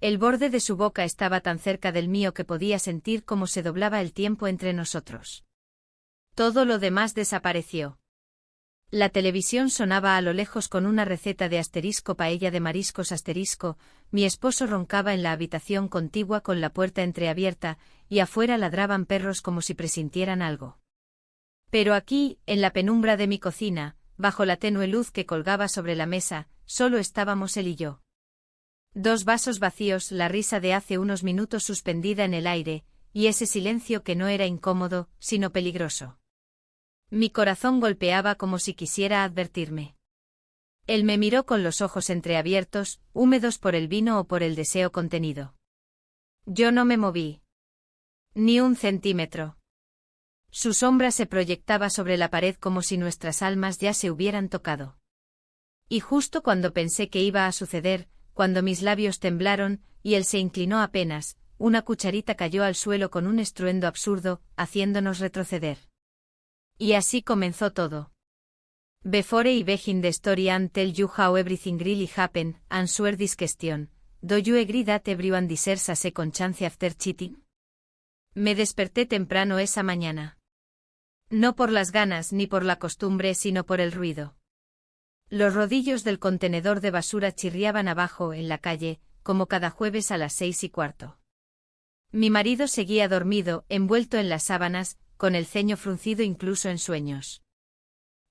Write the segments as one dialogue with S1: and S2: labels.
S1: El borde de su boca estaba tan cerca del mío que podía sentir cómo se doblaba el tiempo entre nosotros. Todo lo demás desapareció. La televisión sonaba a lo lejos con una receta de paella de mariscos mi esposo roncaba en la habitación contigua con la puerta entreabierta, y afuera ladraban perros como si presintieran algo. Pero aquí, en la penumbra de mi cocina, bajo la tenue luz que colgaba sobre la mesa, solo estábamos él y yo. 2 vasos vacíos, la risa de hace unos minutos suspendida en el aire, y ese silencio que no era incómodo, sino peligroso. Mi corazón golpeaba como si quisiera advertirme. Él me miró con los ojos entreabiertos, húmedos por el vino o por el deseo contenido. Yo no me moví. Ni un centímetro. Su sombra se proyectaba sobre la pared como si nuestras almas ya se hubieran tocado. Y justo cuando pensé que iba a suceder, cuando mis labios temblaron, y él se inclinó apenas, una cucharita cayó al suelo con un estruendo absurdo, haciéndonos retroceder. Y así comenzó todo. Before I begin the story and tell you how everything really happened, answer this question, do you agree that everyone deserves a second chance after cheating? Me desperté temprano esa mañana. No por las ganas ni por la costumbre, sino por el ruido. Los rodillos del contenedor de basura chirriaban abajo en la calle, como cada jueves a las 6:15. Mi marido seguía dormido, envuelto en las sábanas, con el ceño fruncido incluso en sueños.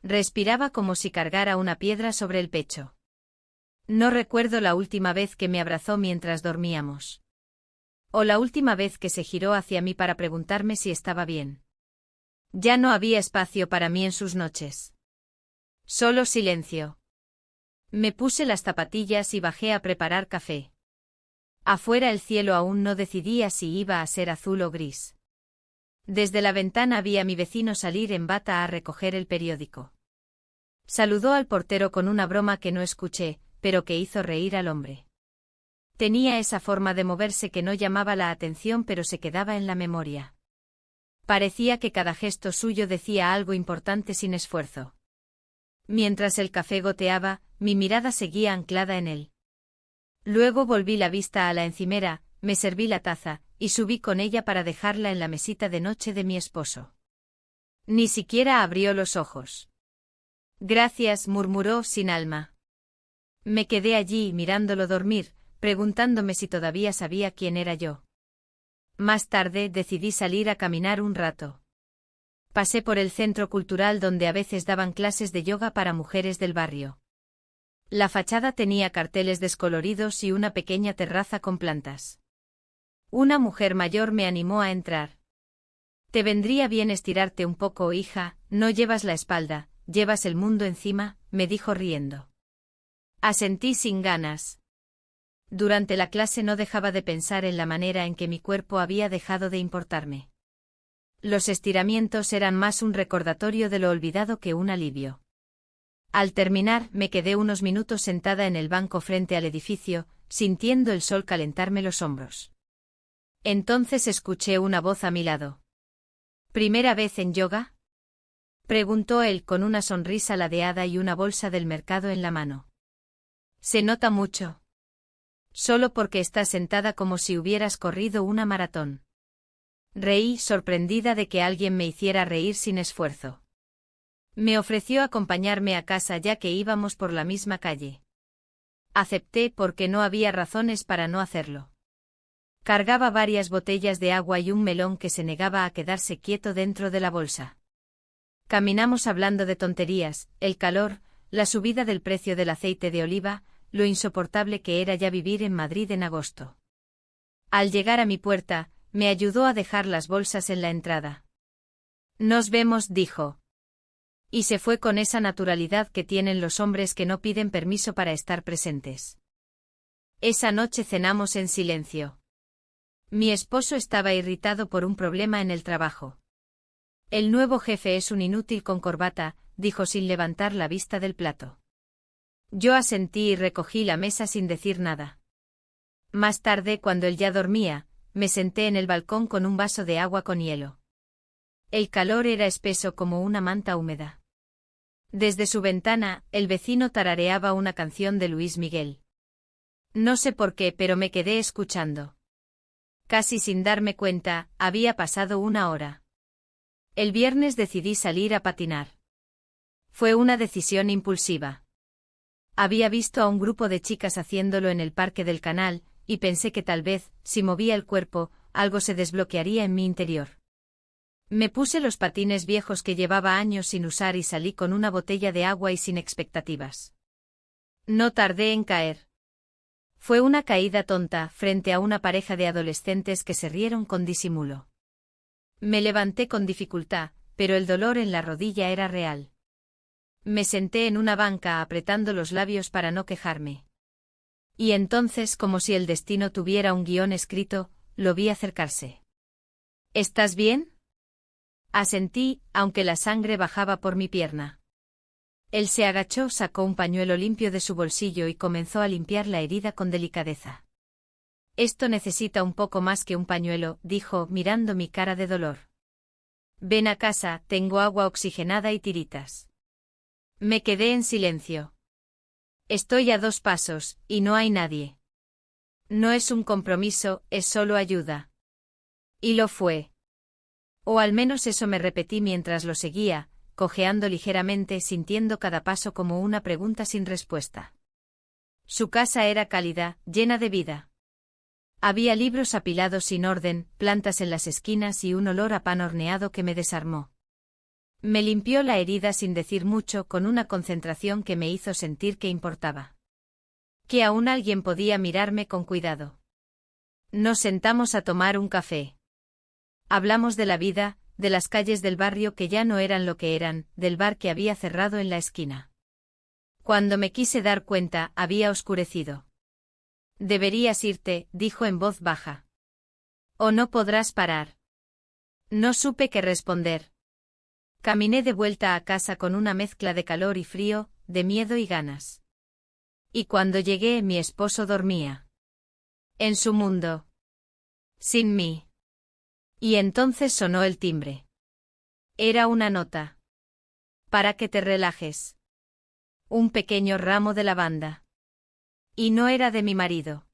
S1: Respiraba como si cargara una piedra sobre el pecho. No recuerdo la última vez que me abrazó mientras dormíamos. O la última vez que se giró hacia mí para preguntarme si estaba bien. Ya no había espacio para mí en sus noches. Solo silencio. Me puse las zapatillas y bajé a preparar café. Afuera el cielo aún no decidía si iba a ser azul o gris. Desde la ventana vi a mi vecino salir en bata a recoger el periódico. Saludó al portero con una broma que no escuché, pero que hizo reír al hombre. Tenía esa forma de moverse que no llamaba la atención pero se quedaba en la memoria. Parecía que cada gesto suyo decía algo importante sin esfuerzo. Mientras el café goteaba, mi mirada seguía anclada en él. Luego volví la vista a la encimera, me serví la taza, y subí con ella para dejarla en la mesita de noche de mi esposo. Ni siquiera abrió los ojos. Gracias, murmuró sin alma. Me quedé allí mirándolo dormir, preguntándome si todavía sabía quién era yo. Más tarde decidí salir a caminar un rato. Pasé por el centro cultural donde a veces daban clases de yoga para mujeres del barrio. La fachada tenía carteles descoloridos y una pequeña terraza con plantas. Una mujer mayor me animó a entrar. Te vendría bien estirarte un poco, hija, no llevas la espalda, llevas el mundo encima, me dijo riendo. Asentí sin ganas. Durante la clase no dejaba de pensar en la manera en que mi cuerpo había dejado de importarme. Los estiramientos eran más un recordatorio de lo olvidado que un alivio. Al terminar, me quedé unos minutos sentada en el banco frente al edificio, sintiendo el sol calentarme los hombros. Entonces escuché una voz a mi lado. ¿Primera vez en yoga?, preguntó él con una sonrisa ladeada y una bolsa del mercado en la mano. Se nota mucho. Solo porque estás sentada como si hubieras corrido una maratón. Reí, sorprendida de que alguien me hiciera reír sin esfuerzo. Me ofreció acompañarme a casa ya que íbamos por la misma calle. Acepté porque no había razones para no hacerlo. Cargaba varias botellas de agua y un melón que se negaba a quedarse quieto dentro de la bolsa. Caminamos hablando de tonterías, el calor, la subida del precio del aceite de oliva, lo insoportable que era ya vivir en Madrid en agosto. Al llegar a mi puerta, me ayudó a dejar las bolsas en la entrada. Nos vemos, dijo. Y se fue con esa naturalidad que tienen los hombres que no piden permiso para estar presentes. Esa noche cenamos en silencio. Mi esposo estaba irritado por un problema en el trabajo. El nuevo jefe es un inútil con corbata, dijo sin levantar la vista del plato. Yo asentí y recogí la mesa sin decir nada. Más tarde, cuando él ya dormía, me senté en el balcón con un vaso de agua con hielo. El calor era espeso como una manta húmeda. Desde su ventana, el vecino tarareaba una canción de Luis Miguel. No sé por qué, pero me quedé escuchando. Casi sin darme cuenta, había pasado una hora. El viernes decidí salir a patinar. Fue una decisión impulsiva. Había visto a un grupo de chicas haciéndolo en el Parque del Canal, y pensé que tal vez, si movía el cuerpo, algo se desbloquearía en mi interior. Me puse los patines viejos que llevaba años sin usar y salí con una botella de agua y sin expectativas. No tardé en caer. Fue una caída tonta frente a una pareja de adolescentes que se rieron con disimulo. Me levanté con dificultad, pero el dolor en la rodilla era real. Me senté en una banca apretando los labios para no quejarme. Y entonces, como si el destino tuviera un guión escrito, lo vi acercarse. ¿Estás bien? Asentí, aunque la sangre bajaba por mi pierna. Él se agachó, sacó un pañuelo limpio de su bolsillo y comenzó a limpiar la herida con delicadeza. Esto necesita un poco más que un pañuelo, dijo, mirando mi cara de dolor. Ven a casa, tengo agua oxigenada y tiritas. Me quedé en silencio. Estoy a 2 pasos, y no hay nadie. No es un compromiso, es solo ayuda. Y lo fue. O al menos eso me repetí mientras lo seguía, cojeando ligeramente, sintiendo cada paso como una pregunta sin respuesta. Su casa era cálida, llena de vida. Había libros apilados sin orden, plantas en las esquinas y un olor a pan horneado que me desarmó. Me limpió la herida sin decir mucho, con una concentración que me hizo sentir que importaba. Que aún alguien podía mirarme con cuidado. Nos sentamos a tomar un café. Hablamos de la vida, de las calles del barrio que ya no eran lo que eran, del bar que había cerrado en la esquina. Cuando me quise dar cuenta, había oscurecido. Deberías irte, dijo en voz baja. O no podrás parar. No supe qué responder. Caminé de vuelta a casa con una mezcla de calor y frío, de miedo y ganas. Y cuando llegué, mi esposo dormía. En su mundo. Sin mí. Y entonces sonó el timbre. Era una nota. Para que te relajes. Un pequeño ramo de lavanda. Y no era de mi marido.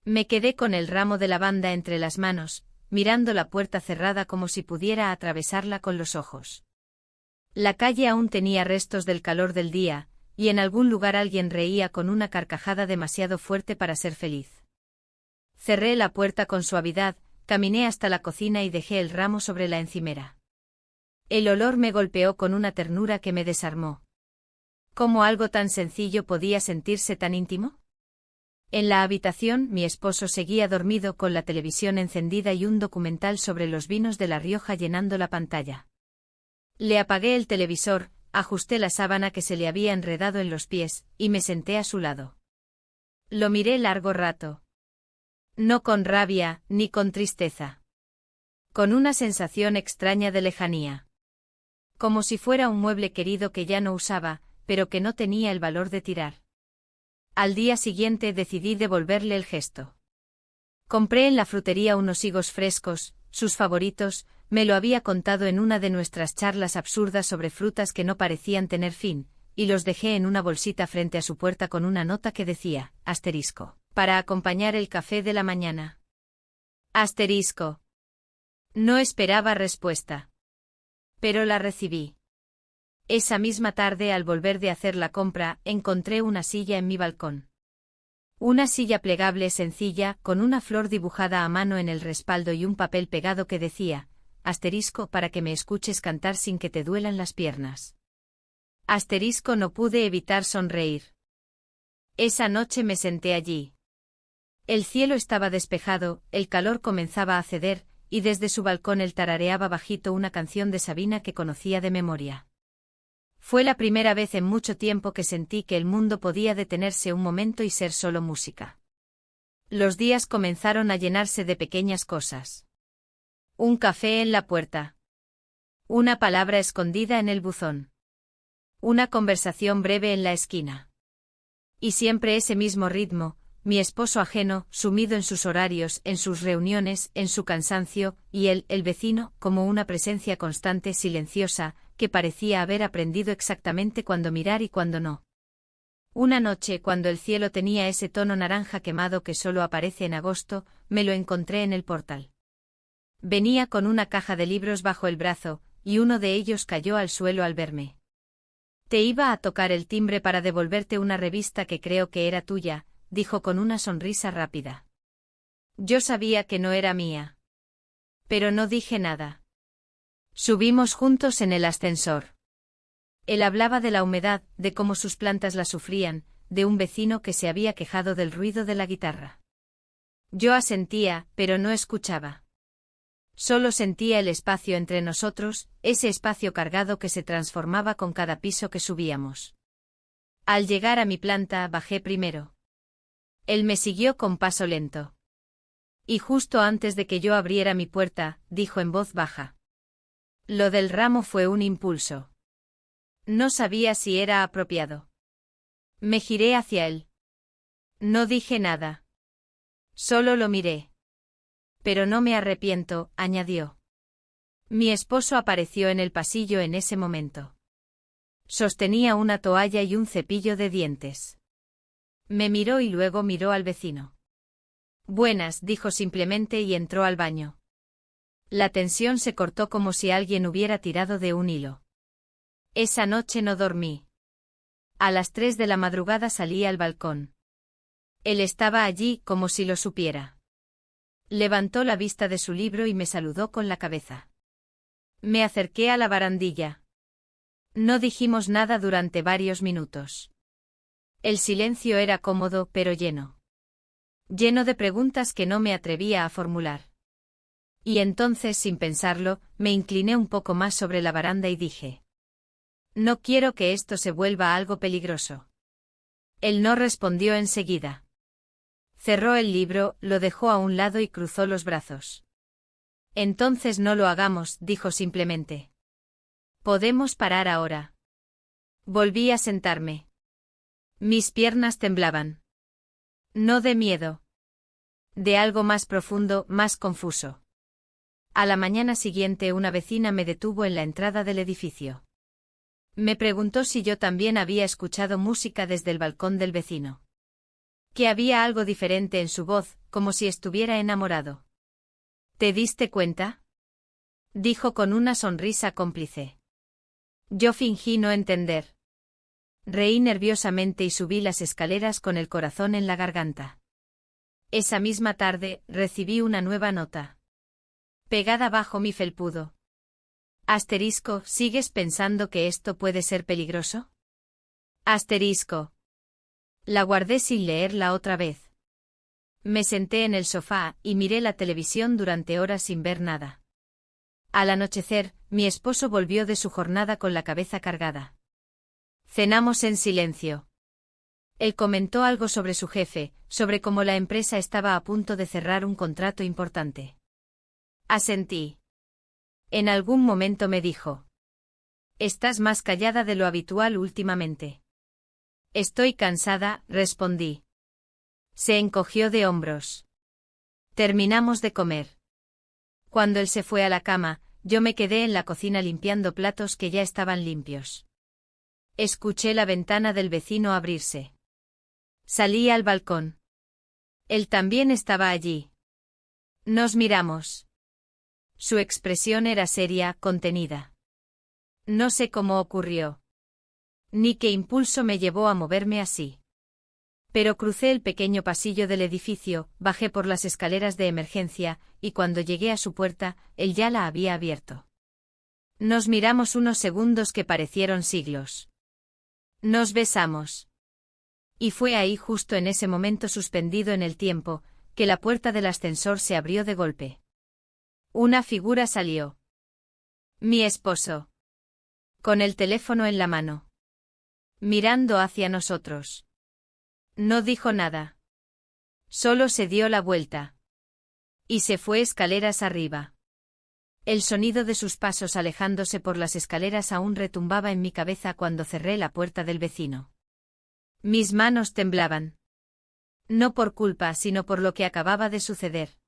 S1: Me quedé con el ramo de lavanda entre las manos, mirando la puerta cerrada como si pudiera atravesarla con los ojos. La calle aún tenía restos del calor del día, y en algún lugar alguien reía con una carcajada demasiado fuerte para ser feliz. Cerré la puerta con suavidad, caminé hasta la cocina y dejé el ramo sobre la encimera. El olor me golpeó con una ternura que me desarmó. ¿Cómo algo tan sencillo podía sentirse tan íntimo? En la habitación, mi esposo seguía dormido con la televisión encendida y un documental sobre los vinos de La Rioja llenando la pantalla. Le apagué el televisor, ajusté la sábana que se le había enredado en los pies, y me senté a su lado. Lo miré largo rato. No con rabia, ni con tristeza. Con una sensación extraña de lejanía. Como si fuera un mueble querido que ya no usaba, pero que no tenía el valor de tirar. Al día siguiente decidí devolverle el gesto. Compré en la frutería unos higos frescos, sus favoritos, me lo había contado en una de nuestras charlas absurdas sobre frutas que no parecían tener fin, y los dejé en una bolsita frente a su puerta con una nota que decía, asterisco, para acompañar el café de la mañana. Asterisco. No esperaba respuesta. Pero la recibí. Esa misma tarde, al volver de hacer la compra, encontré una silla en mi balcón. Una silla plegable sencilla, con una flor dibujada a mano en el respaldo y un papel pegado que decía, asterisco para que me escuches cantar sin que te duelan las piernas. Asterisco, no pude evitar sonreír. Esa noche me senté allí. El cielo estaba despejado, el calor comenzaba a ceder, y desde su balcón él tarareaba bajito una canción de Sabina que conocía de memoria. Fue la primera vez en mucho tiempo que sentí que el mundo podía detenerse un momento y ser solo música. Los días comenzaron a llenarse de pequeñas cosas. Un café en la puerta. Una palabra escondida en el buzón. Una conversación breve en la esquina. Y siempre ese mismo ritmo, mi esposo ajeno, sumido en sus horarios, en sus reuniones, en su cansancio, y él, el vecino, como una presencia constante, silenciosa, que parecía haber aprendido exactamente cuándo mirar y cuándo no. Una noche, cuando el cielo tenía ese tono naranja quemado que solo aparece en agosto, me lo encontré en el portal. Venía con una caja de libros bajo el brazo, y uno de ellos cayó al suelo al verme. Te iba a tocar el timbre para devolverte una revista que creo que era tuya, dijo con una sonrisa rápida. Yo sabía que no era mía. Pero no dije nada. Subimos juntos en el ascensor. Él hablaba de la humedad, de cómo sus plantas la sufrían, de un vecino que se había quejado del ruido de la guitarra. Yo asentía, pero no escuchaba. Solo sentía el espacio entre nosotros, ese espacio cargado que se transformaba con cada piso que subíamos. Al llegar a mi planta, bajé primero. Él me siguió con paso lento. Y justo antes de que yo abriera mi puerta, dijo en voz baja. Lo del ramo fue un impulso. No sabía si era apropiado. Me giré hacia él. No dije nada. Solo lo miré. Pero no me arrepiento, añadió. Mi esposo apareció en el pasillo en ese momento. Sostenía una toalla y un cepillo de dientes. Me miró y luego miró al vecino. Buenas, dijo simplemente y entró al baño. La tensión se cortó como si alguien hubiera tirado de un hilo. Esa noche no dormí. A las 3 de la madrugada salí al balcón. Él estaba allí como si lo supiera. Levantó la vista de su libro y me saludó con la cabeza. Me acerqué a la barandilla. No dijimos nada durante varios minutos. El silencio era cómodo pero lleno. Lleno de preguntas que no me atrevía a formular. Y entonces, sin pensarlo, me incliné un poco más sobre la baranda y dije. No quiero que esto se vuelva algo peligroso. Él no respondió enseguida. Cerró el libro, lo dejó a un lado y cruzó los brazos. Entonces no lo hagamos, dijo simplemente. Podemos parar ahora. Volví a sentarme. Mis piernas temblaban. No de miedo. De algo más profundo, más confuso. A la mañana siguiente una vecina me detuvo en la entrada del edificio. Me preguntó si yo también había escuchado música desde el balcón del vecino. Que había algo diferente en su voz, como si estuviera enamorado. ¿Te diste cuenta? Dijo con una sonrisa cómplice. Yo fingí no entender. Reí nerviosamente y subí las escaleras con el corazón en la garganta. Esa misma tarde, recibí una nueva nota. Pegada bajo mi felpudo. Asterisco, ¿sigues pensando que esto puede ser peligroso? Asterisco. La guardé sin leerla otra vez. Me senté en el sofá y miré la televisión durante horas sin ver nada. Al anochecer, mi esposo volvió de su jornada con la cabeza cargada. Cenamos en silencio. Él comentó algo sobre su jefe, sobre cómo la empresa estaba a punto de cerrar un contrato importante. Asentí. En algún momento me dijo. Estás más callada de lo habitual últimamente. Estoy cansada, respondí. Se encogió de hombros. Terminamos de comer. Cuando él se fue a la cama, yo me quedé en la cocina limpiando platos que ya estaban limpios. Escuché la ventana del vecino abrirse. Salí al balcón. Él también estaba allí. Nos miramos. Su expresión era seria, contenida. No sé cómo ocurrió. Ni qué impulso me llevó a moverme así. Pero crucé el pequeño pasillo del edificio, bajé por las escaleras de emergencia, y cuando llegué a su puerta, él ya la había abierto. Nos miramos unos segundos que parecieron siglos. Nos besamos. Y fue ahí, justo en ese momento suspendido en el tiempo, que la puerta del ascensor se abrió de golpe. Una figura salió. Mi esposo. Con el teléfono en la mano. Mirando hacia nosotros. No dijo nada. Solo se dio la vuelta. Y se fue escaleras arriba. El sonido de sus pasos alejándose por las escaleras aún retumbaba en mi cabeza cuando cerré la puerta del vecino. Mis manos temblaban. No por culpa, sino por lo que acababa de suceder.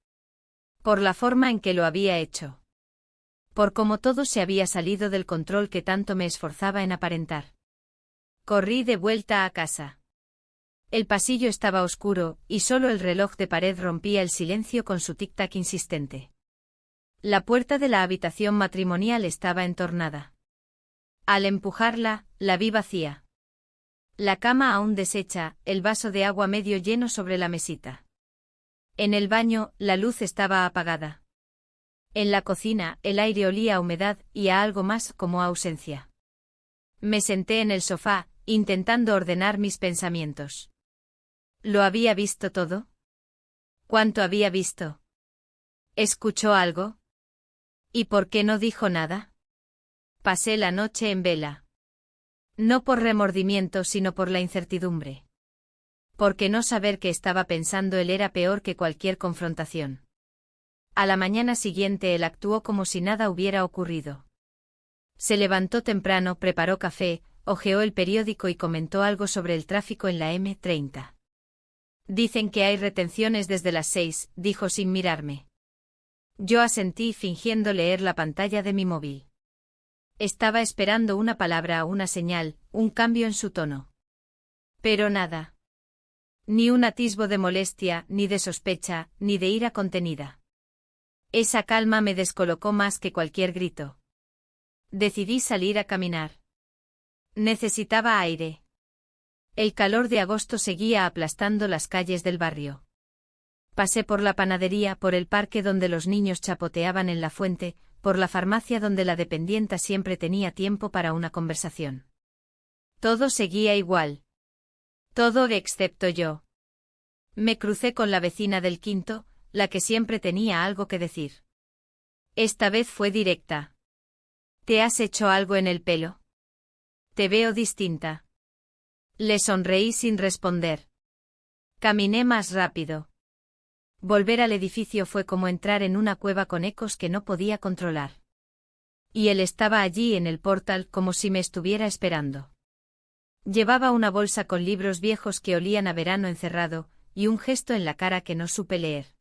S1: Por la forma en que lo había hecho. Por cómo todo se había salido del control que tanto me esforzaba en aparentar. Corrí de vuelta a casa. El pasillo estaba oscuro, y solo el reloj de pared rompía el silencio con su tic-tac insistente. La puerta de la habitación matrimonial estaba entornada. Al empujarla, la vi vacía. La cama aún deshecha, el vaso de agua medio lleno sobre la mesita. En el baño, la luz estaba apagada. En la cocina, el aire olía a humedad y a algo más como a ausencia. Me senté en el sofá, intentando ordenar mis pensamientos. ¿Lo había visto todo? ¿Cuánto había visto? ¿Escuchó algo? ¿Y por qué no dijo nada? Pasé la noche en vela. No por remordimiento, sino por la incertidumbre. Porque no saber qué estaba pensando él era peor que cualquier confrontación. A la mañana siguiente él actuó como si nada hubiera ocurrido. Se levantó temprano, preparó café, hojeó el periódico y comentó algo sobre el tráfico en la M30. Dicen que hay retenciones desde las 6, dijo sin mirarme. Yo asentí fingiendo leer la pantalla de mi móvil. Estaba esperando una palabra o una señal, un cambio en su tono. Pero nada. Ni un atisbo de molestia, ni de sospecha, ni de ira contenida. Esa calma me descolocó más que cualquier grito. Decidí salir a caminar. Necesitaba aire. El calor de agosto seguía aplastando las calles del barrio. Pasé por la panadería, por el parque donde los niños chapoteaban en la fuente, por la farmacia donde la dependienta siempre tenía tiempo para una conversación. Todo seguía igual. Todo excepto yo. Me crucé con la vecina del quinto, la que siempre tenía algo que decir. Esta vez fue directa. ¿Te has hecho algo en el pelo? Te veo distinta. Le sonreí sin responder. Caminé más rápido. Volver al edificio fue como entrar en una cueva con ecos que no podía controlar. Y él estaba allí en el portal como si me estuviera esperando. Llevaba una bolsa con libros viejos que olían a verano encerrado, y un gesto en la cara que no supe leer.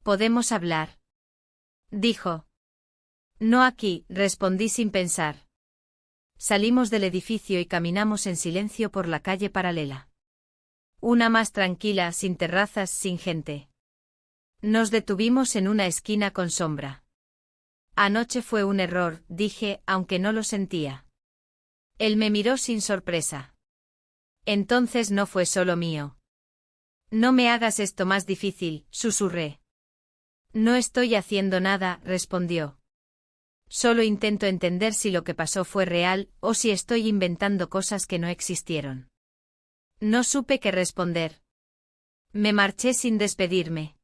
S1: ¿Podemos hablar?, dijo. No aquí, respondí sin pensar. Salimos del edificio y caminamos en silencio por la calle paralela. Una más tranquila, sin terrazas, sin gente. Nos detuvimos en una esquina con sombra. Anoche fue un error, dije, aunque no lo sentía. Él me miró sin sorpresa. Entonces no fue solo mío. No me hagas esto más difícil, susurré. No estoy haciendo nada, respondió. Solo intento entender si lo que pasó fue real, o si estoy inventando cosas que no existieron. No supe qué responder. Me marché sin despedirme.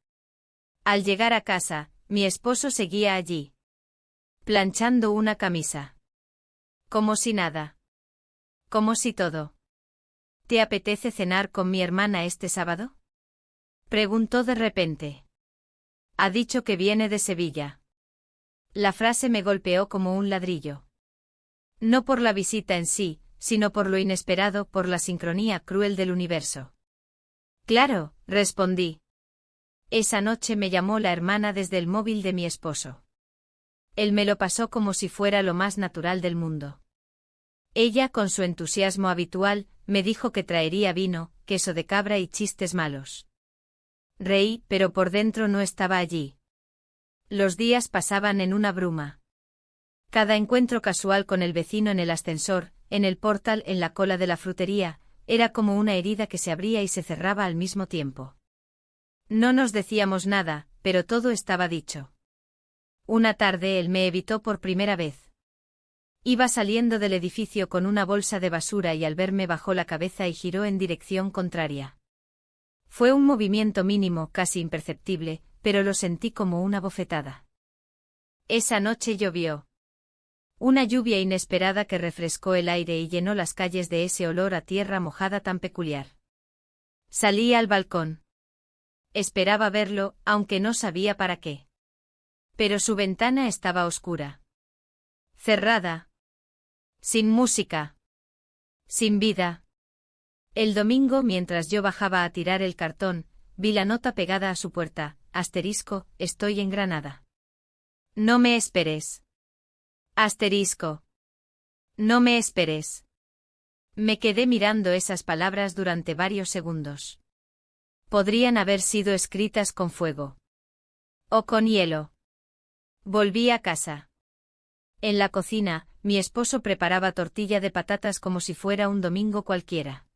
S1: Al llegar a casa, mi esposo seguía allí. Planchando una camisa. Como si nada. Como si todo. ¿Te apetece cenar con mi hermana este sábado?, preguntó de repente. Ha dicho que viene de Sevilla. La frase me golpeó como un ladrillo. No por la visita en sí, sino por lo inesperado, por la sincronía cruel del universo. Claro, respondí. Esa noche me llamó la hermana desde el móvil de mi esposo. Él me lo pasó como si fuera lo más natural del mundo. Ella, con su entusiasmo habitual, me dijo que traería vino, queso de cabra y chistes malos. Reí, pero por dentro no estaba allí. Los días pasaban en una bruma. Cada encuentro casual con el vecino en el ascensor, en el portal, en la cola de la frutería, era como una herida que se abría y se cerraba al mismo tiempo. No nos decíamos nada, pero todo estaba dicho. Una tarde él me evitó por primera vez. Iba saliendo del edificio con una bolsa de basura y al verme bajó la cabeza y giró en dirección contraria. Fue un movimiento mínimo, casi imperceptible, pero lo sentí como una bofetada. Esa noche llovió. Una lluvia inesperada que refrescó el aire y llenó las calles de ese olor a tierra mojada tan peculiar. Salí al balcón. Esperaba verlo, aunque no sabía para qué. Pero su ventana estaba oscura. Cerrada. Sin música. Sin vida. El domingo, mientras yo bajaba a tirar el cartón, vi la nota pegada a su puerta, asterisco, estoy en Granada. No me esperes. Asterisco. No me esperes. Me quedé mirando esas palabras durante varios segundos. Podrían haber sido escritas con fuego. O con hielo. Volví a casa. En la cocina, mi esposo preparaba tortilla de patatas como si fuera un domingo cualquiera.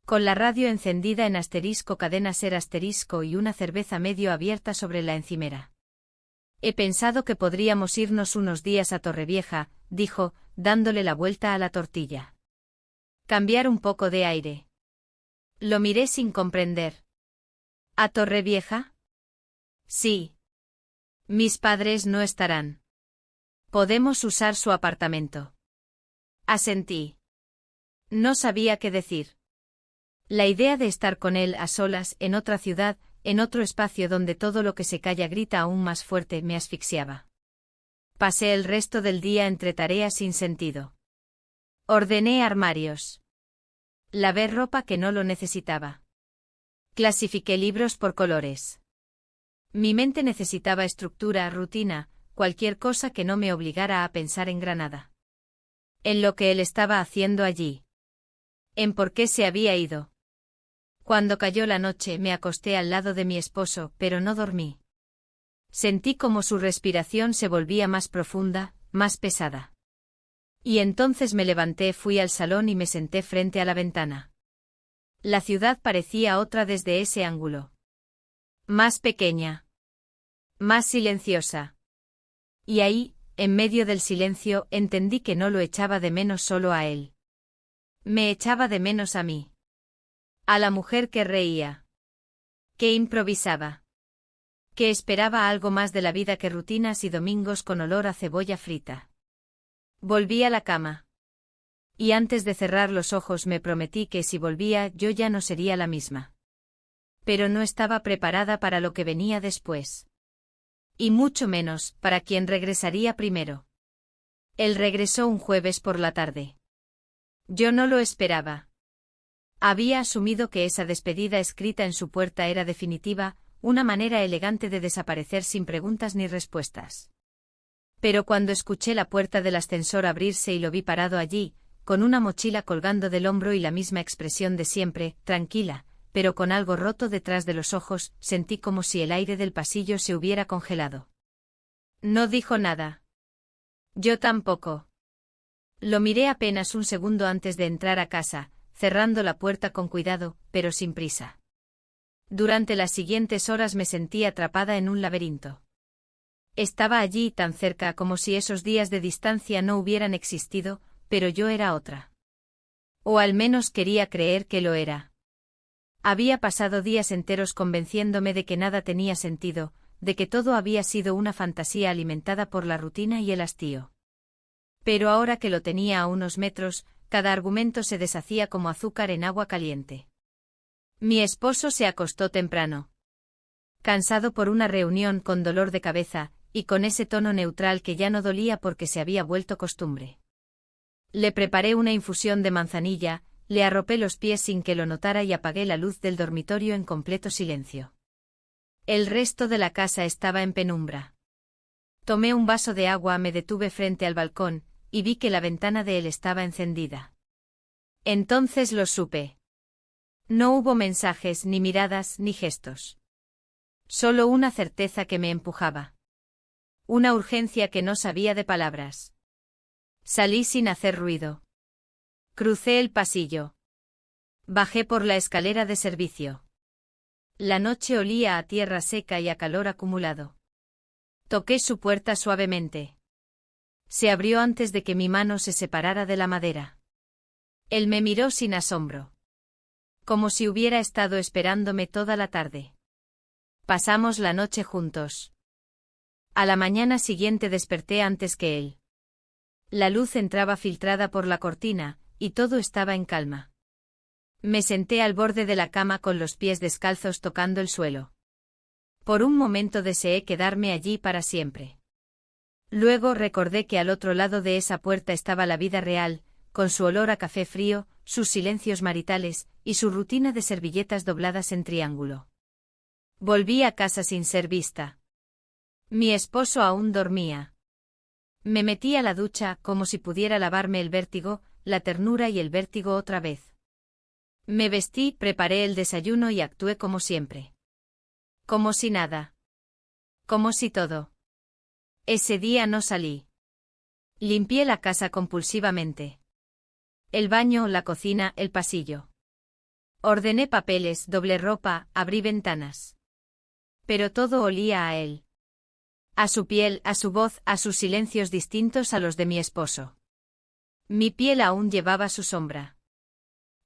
S1: Con la radio encendida en asterisco cadena ser asterisco y una cerveza medio abierta sobre la encimera. He pensado que podríamos irnos unos días a Torrevieja, dijo, dándole la vuelta a la tortilla. Cambiar un poco de aire. Lo miré sin comprender. ¿A Torrevieja? Sí. Mis padres no estarán. Podemos usar su apartamento. Asentí. No sabía qué decir. La idea de estar con él a solas, en otra ciudad, en otro espacio donde todo lo que se calla grita aún más fuerte, me asfixiaba. Pasé el resto del día entre tareas sin sentido. Ordené armarios. Lavé ropa que no lo necesitaba. Clasifiqué libros por colores. Mi mente necesitaba estructura, rutina, cualquier cosa que no me obligara a pensar en Granada. En lo que él estaba haciendo allí. En por qué se había ido. Cuando cayó la noche me acosté al lado de mi esposo, pero no dormí. Sentí como su respiración se volvía más profunda, más pesada. Y entonces me levanté, fui al salón y me senté frente a la ventana. La ciudad parecía otra desde ese ángulo. Más pequeña. Más silenciosa. Y ahí, en medio del silencio, entendí que no lo echaba de menos solo a él. Me echaba de menos a mí. A la mujer que reía. Que improvisaba. Que esperaba algo más de la vida que rutinas y domingos con olor a cebolla frita. Volví a la cama. Y antes de cerrar los ojos me prometí que si volvía yo ya no sería la misma. Pero no estaba preparada para lo que venía después. Y mucho menos, para quien regresaría primero. Él regresó un jueves por la tarde. Yo no lo esperaba. Había asumido que esa despedida escrita en su puerta era definitiva, una manera elegante de desaparecer sin preguntas ni respuestas. Pero cuando escuché la puerta del ascensor abrirse y lo vi parado allí, con una mochila colgando del hombro y la misma expresión de siempre, tranquila, pero con algo roto detrás de los ojos, sentí como si el aire del pasillo se hubiera congelado. No dijo nada. Yo tampoco. Lo miré apenas un segundo antes de entrar a casa, cerrando la puerta con cuidado, pero sin prisa. Durante las siguientes horas me sentí atrapada en un laberinto. Estaba allí tan cerca como si esos días de distancia no hubieran existido, pero yo era otra. O al menos quería creer que lo era. Había pasado días enteros convenciéndome de que nada tenía sentido, de que todo había sido una fantasía alimentada por la rutina y el hastío. Pero ahora que lo tenía a unos metros, cada argumento se deshacía como azúcar en agua caliente. Mi esposo se acostó temprano. Cansado por una reunión con dolor de cabeza, y con ese tono neutral que ya no dolía porque se había vuelto costumbre. Le preparé una infusión de manzanilla, le arropé los pies sin que lo notara y apagué la luz del dormitorio en completo silencio. El resto de la casa estaba en penumbra. Tomé un vaso de agua, me detuve frente al balcón, y vi que la ventana de él estaba encendida. Entonces lo supe. No hubo mensajes, ni miradas, ni gestos. Solo una certeza que me empujaba. Una urgencia que no sabía de palabras. Salí sin hacer ruido. Crucé el pasillo. Bajé por la escalera de servicio. La noche olía a tierra seca y a calor acumulado. Toqué su puerta suavemente. Se abrió antes de que mi mano se separara de la madera. Él me miró sin asombro. Como si hubiera estado esperándome toda la tarde. Pasamos la noche juntos. A la mañana siguiente desperté antes que él. La luz entraba filtrada por la cortina, y todo estaba en calma. Me senté al borde de la cama con los pies descalzos tocando el suelo. Por un momento deseé quedarme allí para siempre. Luego recordé que al otro lado de esa puerta estaba la vida real, con su olor a café frío, sus silencios maritales, y su rutina de servilletas dobladas en triángulo. Volví a casa sin ser vista. Mi esposo aún dormía. Me metí a la ducha como si pudiera lavarme el vértigo, la ternura y el vértigo otra vez. Me vestí, preparé el desayuno y actué como siempre. Como si nada. Como si todo. Ese día no salí. Limpié la casa compulsivamente. El baño, la cocina, el pasillo. Ordené papeles, doblé ropa, abrí ventanas. Pero todo olía a él. A su piel, a su voz, a sus silencios distintos a los de mi esposo. Mi piel aún llevaba su sombra.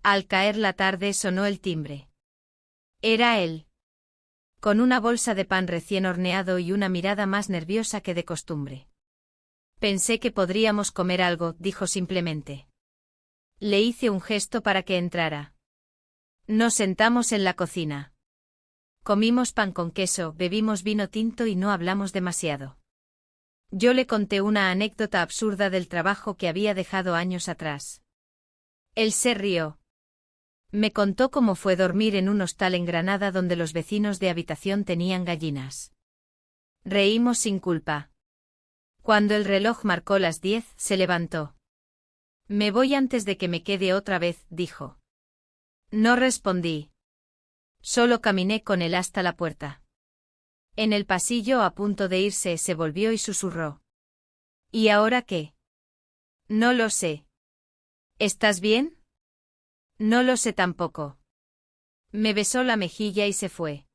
S1: Al caer la tarde sonó el timbre. Era él. Con una bolsa de pan recién horneado y una mirada más nerviosa que de costumbre. Pensé que podríamos comer algo, dijo simplemente. Le hice un gesto para que entrara. Nos sentamos en la cocina. Comimos pan con queso, bebimos vino tinto y no hablamos demasiado. Yo le conté una anécdota absurda del trabajo que había dejado años atrás. Él se rió. Me contó cómo fue dormir en un hostal en Granada donde los vecinos de habitación tenían gallinas. Reímos sin culpa. Cuando el reloj marcó las 10, se levantó. Me voy antes de que me quede otra vez, dijo. No respondí. Solo caminé con él hasta la puerta. En el pasillo, a punto de irse, se volvió y susurró. ¿Y ahora qué? No lo sé. ¿Estás bien? No lo sé tampoco. Me besó la mejilla y se fue.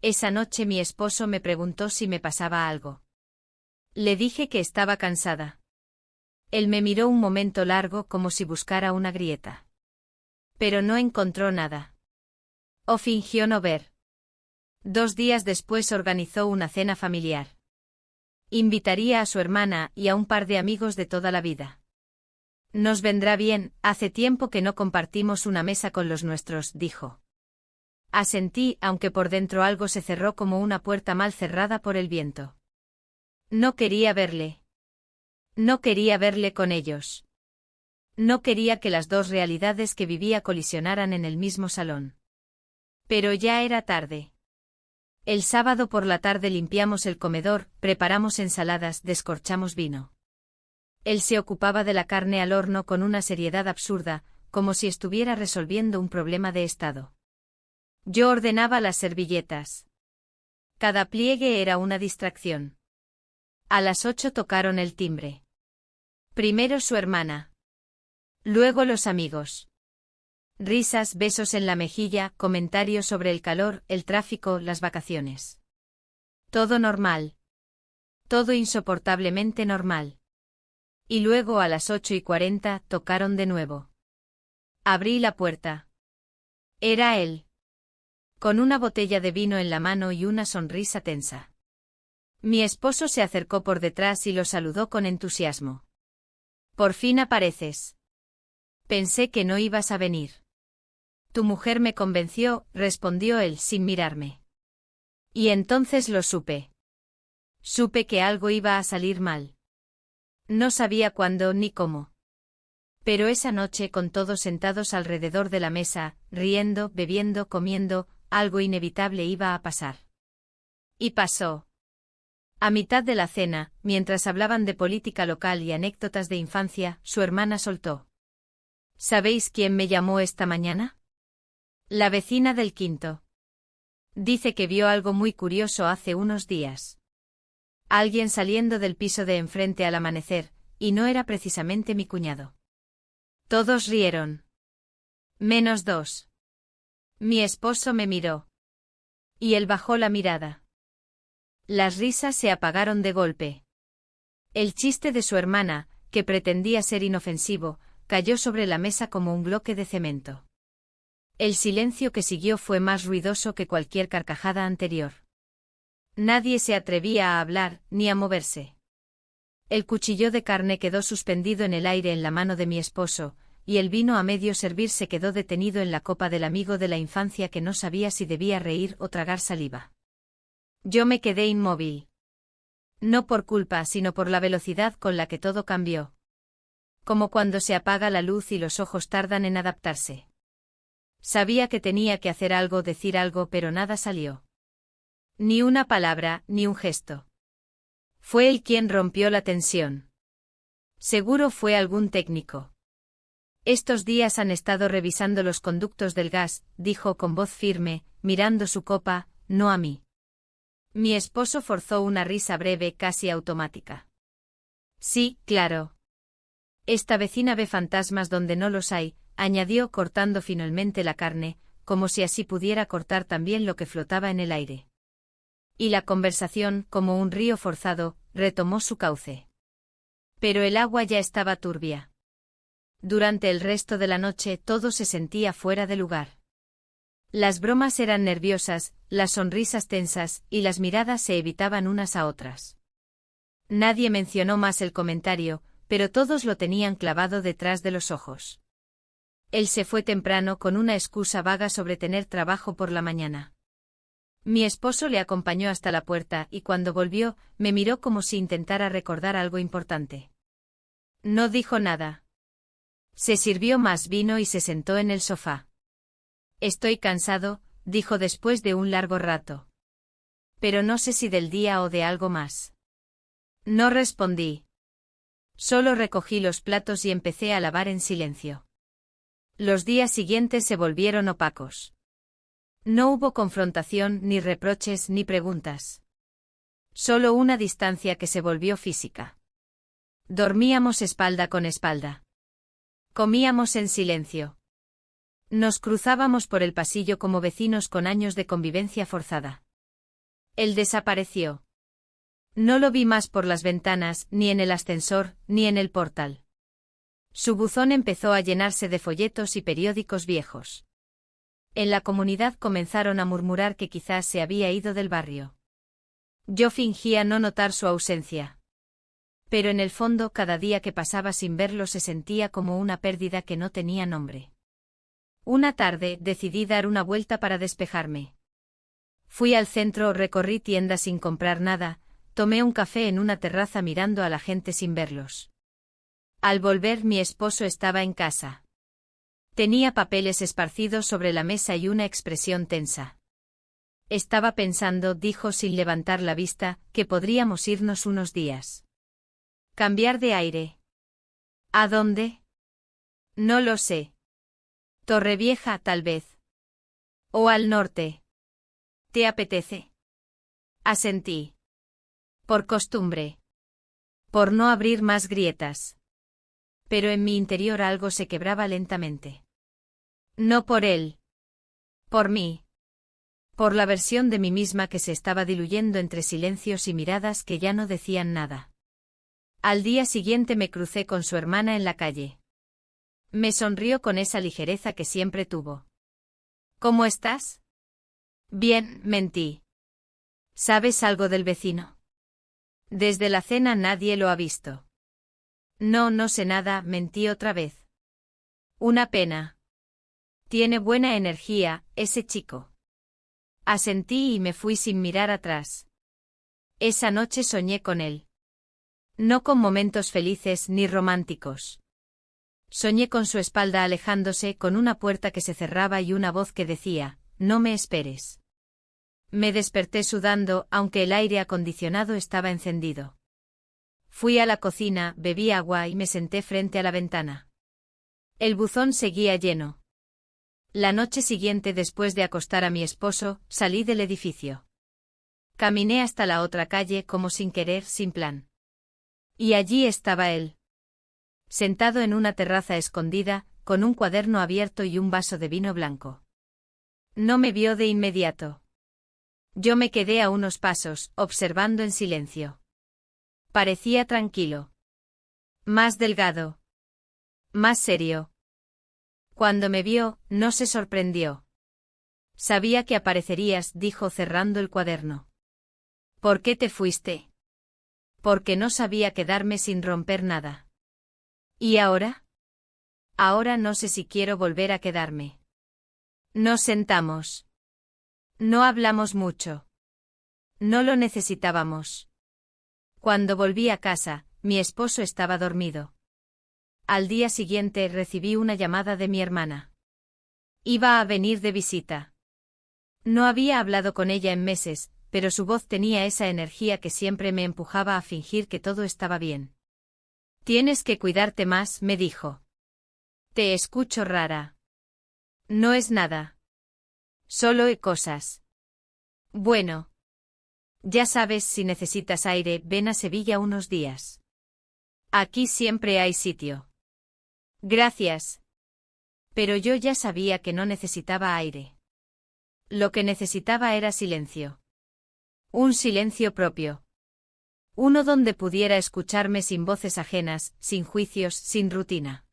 S1: Esa noche mi esposo me preguntó si me pasaba algo. Le dije que estaba cansada. Él me miró un momento largo como si buscara una grieta. Pero no encontró nada. O fingió no ver. 2 días después organizó una cena familiar. Invitaría a su hermana y a un par de amigos de toda la vida. Nos vendrá bien, hace tiempo que no compartimos una mesa con los nuestros, dijo. Asentí, aunque por dentro algo se cerró como una puerta mal cerrada por el viento. No quería verle. No quería verle con ellos. No quería que las dos realidades que vivía colisionaran en el mismo salón. Pero ya era tarde. El sábado por la tarde limpiamos el comedor, preparamos ensaladas, descorchamos vino. Él se ocupaba de la carne al horno con una seriedad absurda, como si estuviera resolviendo un problema de estado. Yo ordenaba las servilletas. Cada pliegue era una distracción. A las 8 tocaron el timbre. Primero su hermana. Luego los amigos. Risas, besos en la mejilla, comentarios sobre el calor, el tráfico, las vacaciones. Todo normal. Todo insoportablemente normal. Y luego a las 8:40 tocaron de nuevo. Abrí la puerta. Era él. Con una botella de vino en la mano y una sonrisa tensa. Mi esposo se acercó por detrás y lo saludó con entusiasmo. Por fin apareces. Pensé que no ibas a venir. Tu mujer me convenció, respondió él sin mirarme. Y entonces lo supe. Supe que algo iba a salir mal. No sabía cuándo ni cómo. Pero esa noche, con todos sentados alrededor de la mesa, riendo, bebiendo, comiendo, algo inevitable iba a pasar. Y pasó. A mitad de la cena, mientras hablaban de política local y anécdotas de infancia, su hermana soltó. ¿Sabéis quién me llamó esta mañana? La vecina del quinto. Dice que vio algo muy curioso hace unos días. Alguien saliendo del piso de enfrente al amanecer, y no era precisamente mi cuñado. Todos rieron. Menos 2. Mi esposo me miró. Y él bajó la mirada. Las risas se apagaron de golpe. El chiste de su hermana, que pretendía ser inofensivo, cayó sobre la mesa como un bloque de cemento. El silencio que siguió fue más ruidoso que cualquier carcajada anterior. Nadie se atrevía a hablar, ni a moverse. El cuchillo de carne quedó suspendido en el aire en la mano de mi esposo, y el vino a medio servir se quedó detenido en la copa del amigo de la infancia que no sabía si debía reír o tragar saliva. Yo me quedé inmóvil. No por culpa, sino por la velocidad con la que todo cambió. Como cuando se apaga la luz y los ojos tardan en adaptarse. Sabía que tenía que hacer algo, decir algo, pero nada salió. Ni una palabra, ni un gesto. Fue él quien rompió la tensión. Seguro fue algún técnico. Estos días han estado revisando los conductos del gas, dijo con voz firme, mirando su copa, no a mí. Mi esposo forzó una risa breve casi automática. Sí, claro. Esta vecina ve fantasmas donde no los hay, añadió cortando finalmente la carne, como si así pudiera cortar también lo que flotaba en el aire. Y la conversación, como un río forzado, retomó su cauce. Pero el agua ya estaba turbia. Durante el resto de la noche todo se sentía fuera de lugar. Las bromas eran nerviosas, las sonrisas tensas, y las miradas se evitaban unas a otras. Nadie mencionó más el comentario, pero todos lo tenían clavado detrás de los ojos. Él se fue temprano con una excusa vaga sobre tener trabajo por la mañana. Mi esposo le acompañó hasta la puerta y cuando volvió, me miró como si intentara recordar algo importante. No dijo nada. Se sirvió más vino y se sentó en el sofá. Estoy cansado, dijo después de un largo rato. Pero no sé si del día o de algo más. No respondí. Solo recogí los platos y empecé a lavar en silencio. Los días siguientes se volvieron opacos. No hubo confrontación, ni reproches, ni preguntas. Solo una distancia que se volvió física. Dormíamos espalda con espalda. Comíamos en silencio. Nos cruzábamos por el pasillo como vecinos con años de convivencia forzada. Él desapareció. No lo vi más por las ventanas, ni en el ascensor, ni en el portal. Su buzón empezó a llenarse de folletos y periódicos viejos. En la comunidad comenzaron a murmurar que quizás se había ido del barrio. Yo fingía no notar su ausencia. Pero en el fondo cada día que pasaba sin verlo se sentía como una pérdida que no tenía nombre. Una tarde decidí dar una vuelta para despejarme. Fui al centro, recorrí tiendas sin comprar nada, tomé un café en una terraza mirando a la gente sin verlos. Al volver mi esposo estaba en casa. Tenía papeles esparcidos sobre la mesa y una expresión tensa. Estaba pensando, dijo sin levantar la vista, que podríamos irnos unos días. Cambiar de aire. ¿A dónde? No lo sé. Torrevieja, tal vez. O al norte. ¿Te apetece? Asentí. Por costumbre. Por no abrir más grietas. Pero en mi interior algo se quebraba lentamente. No por él. Por mí. Por la versión de mí misma que se estaba diluyendo entre silencios y miradas que ya no decían nada. Al día siguiente me crucé con su hermana en la calle. Me sonrió con esa ligereza que siempre tuvo. ¿Cómo estás? Bien, mentí. ¿Sabes algo del vecino? Desde la cena nadie lo ha visto. No, no sé nada, mentí otra vez. Una pena. Tiene buena energía, ese chico. Asentí y me fui sin mirar atrás. Esa noche soñé con él. No con momentos felices ni románticos. Soñé con su espalda alejándose, con una puerta que se cerraba y una voz que decía, no me esperes. Me desperté sudando, aunque el aire acondicionado estaba encendido. Fui a la cocina, bebí agua y me senté frente a la ventana. El buzón seguía lleno. La noche siguiente, después de acostar a mi esposo, salí del edificio. Caminé hasta la otra calle como sin querer, sin plan. Y allí estaba él. Sentado en una terraza escondida, con un cuaderno abierto y un vaso de vino blanco. No me vio de inmediato. Yo me quedé a unos pasos, observando en silencio. Parecía tranquilo. Más delgado. Más serio. Cuando me vio, no se sorprendió. Sabía que aparecerías, dijo cerrando el cuaderno. ¿Por qué te fuiste? Porque no sabía quedarme sin romper nada. ¿Y ahora? Ahora no sé si quiero volver a quedarme. Nos sentamos. No hablamos mucho. No lo necesitábamos. Cuando volví a casa, mi esposo estaba dormido. Al día siguiente recibí una llamada de mi hermana. Iba a venir de visita. No había hablado con ella en meses, pero su voz tenía esa energía que siempre me empujaba a fingir que todo estaba bien. Tienes que cuidarte más, me dijo. Te escucho rara. No es nada. Solo he cosas. Bueno. Ya sabes, si necesitas aire, ven a Sevilla unos días. Aquí siempre hay sitio. Gracias. Pero yo ya sabía que no necesitaba aire. Lo que necesitaba era silencio. Un silencio propio. Uno donde pudiera escucharme sin voces ajenas, sin juicios, sin rutina.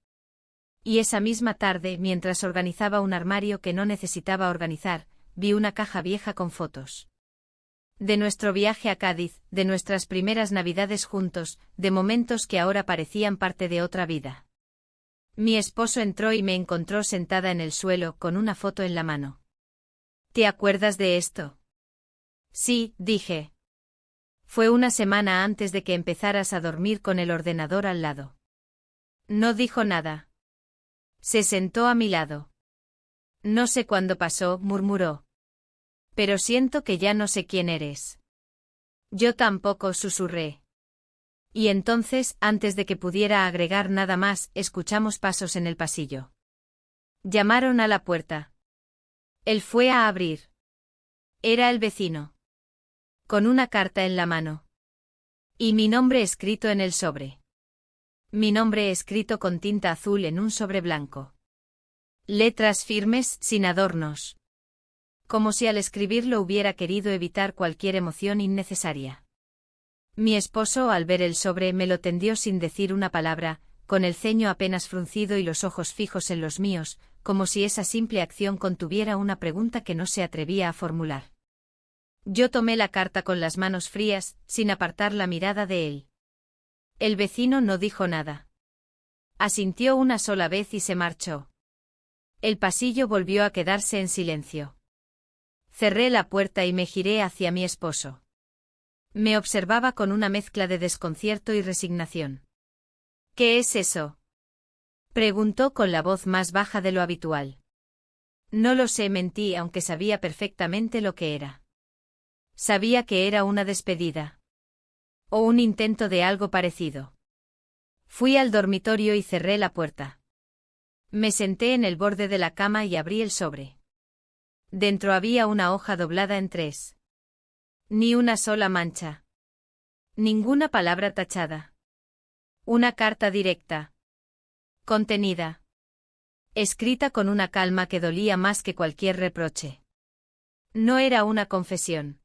S1: Y esa misma tarde, mientras organizaba un armario que no necesitaba organizar, vi una caja vieja con fotos. De nuestro viaje a Cádiz, de nuestras primeras navidades juntos, de momentos que ahora parecían parte de otra vida. Mi esposo entró y me encontró sentada en el suelo con una foto en la mano. ¿Te acuerdas de esto? Sí, dije. Fue una semana antes de que empezaras a dormir con el ordenador al lado. No dijo nada. Se sentó a mi lado. No sé cuándo pasó, murmuró. Pero siento que ya no sé quién eres. Yo tampoco, susurré. Y entonces, antes de que pudiera agregar nada más, escuchamos pasos en el pasillo. Llamaron a la puerta. Él fue a abrir. Era el vecino. Con una carta en la mano. Y mi nombre escrito en el sobre. Mi nombre escrito con tinta azul en un sobre blanco. Letras firmes, sin adornos. Como si al escribirlo hubiera querido evitar cualquier emoción innecesaria. Mi esposo, al ver el sobre, me lo tendió sin decir una palabra, con el ceño apenas fruncido y los ojos fijos en los míos, como si esa simple acción contuviera una pregunta que no se atrevía a formular. Yo tomé la carta con las manos frías, sin apartar la mirada de él. El vecino no dijo nada. Asintió una sola vez y se marchó. El pasillo volvió a quedarse en silencio. Cerré la puerta y me giré hacia mi esposo. Me observaba con una mezcla de desconcierto y resignación. ¿Qué es eso?, preguntó con la voz más baja de lo habitual. No lo sé, mentí, aunque sabía perfectamente lo que era. Sabía que era una despedida. O un intento de algo parecido. Fui al dormitorio y cerré la puerta. Me senté en el borde de la cama y abrí el sobre. Dentro había una hoja doblada en 3. Ni una sola mancha. Ninguna palabra tachada. Una carta directa. Contenida. Escrita con una calma que dolía más que cualquier reproche. No era una confesión.